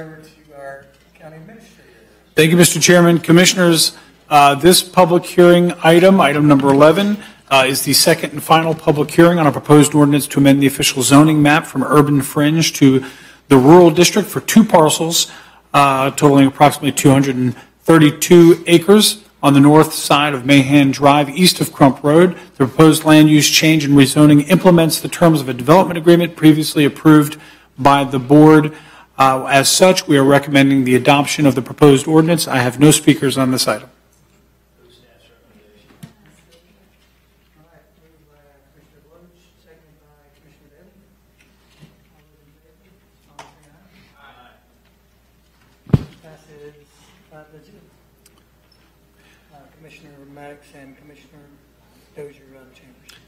over to our county administrator. Thank you, Mr. Chairman. Commissioners, this public hearing item number 11, is the second and final public hearing on a proposed ordinance to amend the official zoning map from urban fringe to the rural district for 2 parcels, totaling approximately 232 acres on the north side of Mahan Drive, east of Crump Road. The proposed land use change and rezoning implements the terms of a development agreement previously approved by the board. As such, we are recommending the adoption of the proposed ordinance. I have no speakers on this item. Commissioner Maddox and Commissioner Dozier out of chambers.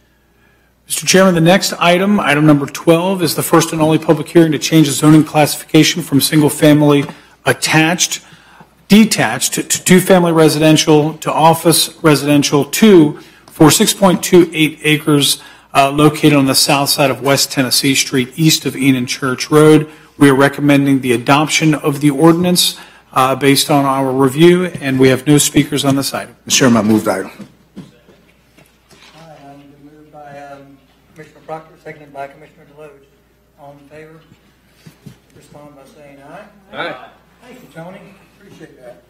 Mr. Chairman, the next item number 12, is the first and only public hearing to change the zoning classification from single-family detached to 2-family residential to office residential for 6.28 acres located on the south side of West Tennessee Street, east of Enon Church Road. We are recommending the adoption of the ordinance based on our review, and we have no speakers on this item. Mr. Chairman, I move the item. Moved by Commissioner Proctor, seconded by Commissioner Deloge. All in favor, respond by saying aye. Aye. Thank you, Tony. Appreciate that.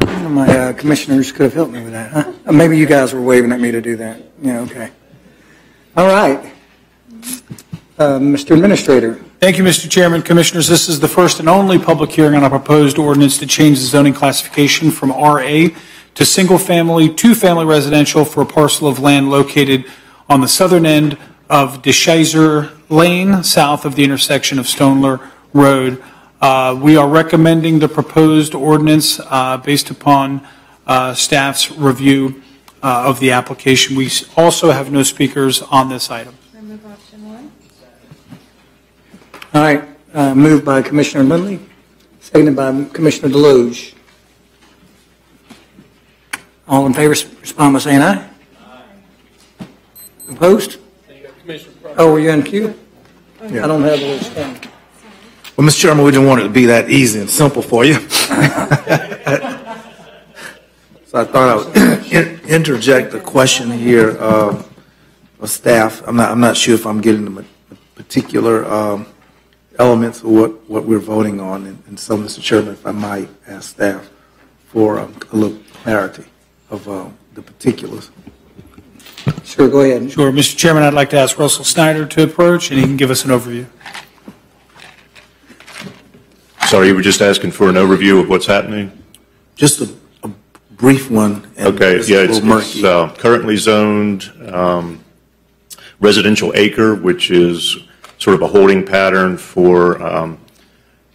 One of my commissioners could have helped me with that, huh? Maybe you guys were waving at me to do that. Yeah, okay. All right. Mr. Administrator. Thank you, Mr. Chairman. Commissioners, this is the first and only public hearing on a proposed ordinance to change the zoning classification from RA to single-family, 2-family residential for a parcel of land located on the southern end of DeShazer Lane, south of the intersection of Stoneler Road. We are recommending the proposed ordinance based upon staff's review of the application. We also have no speakers on this item. Remove option 1. All right. Moved by Commissioner Lindley, seconded by Commissioner Deloge. All in favor, respond by saying aye. Aye. Opposed? Oh, were you in queue? Yeah. I don't have the list down. Well, Mr. Chairman, we didn't want it to be that easy and simple for you. So I thought I would interject a question here of staff. I'm not sure if I'm getting the particular elements of what we're voting on. And so, Mr. Chairman, if I might ask staff for a little clarity of the particulars. Sure, go ahead. Sure. Mr. Chairman, I'd like to ask Russell Snyder to approach, and he can give us an overview. Sorry, you were just asking for an overview of what's happening? Just a brief one. Okay, yeah, it's currently zoned residential acre, which is sort of a holding pattern for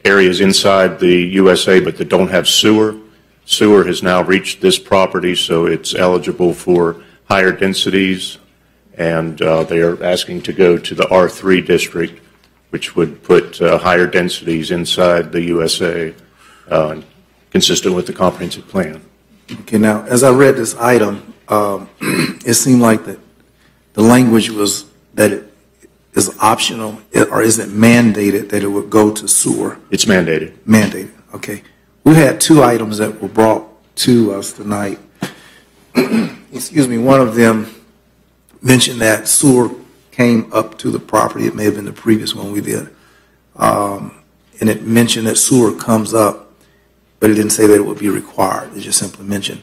areas inside the USA but that don't have sewer. Sewer has now reached this property, so it's eligible for higher densities, and they are asking to go to the R3 district, which would put higher densities inside the USA, consistent with the comprehensive plan. Okay, now, as I read this item, it seemed like that the language was that it is optional, or is it mandated that it would go to sewer? It's mandated. Mandated, okay. We had 2 items that were brought to us tonight. Excuse me, one of them mentioned that sewer came up to the property. It may have been the previous one we did. And it mentioned that sewer comes up, but it didn't say that it would be required. It just simply mentioned,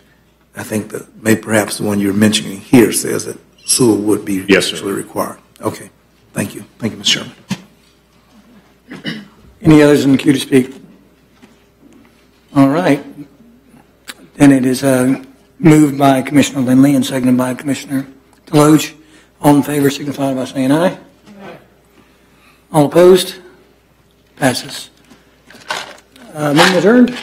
I think that maybe perhaps the one you're mentioning here says that sewer would be actually required. Okay, thank you. Thank you, Mr. Chairman. Any others in the queue to speak? All right. Then it is moved by Commissioner Lindley and seconded by Commissioner Deloge. All in favor signify by saying aye. Aye. All opposed? Passes. Meeting adjourned.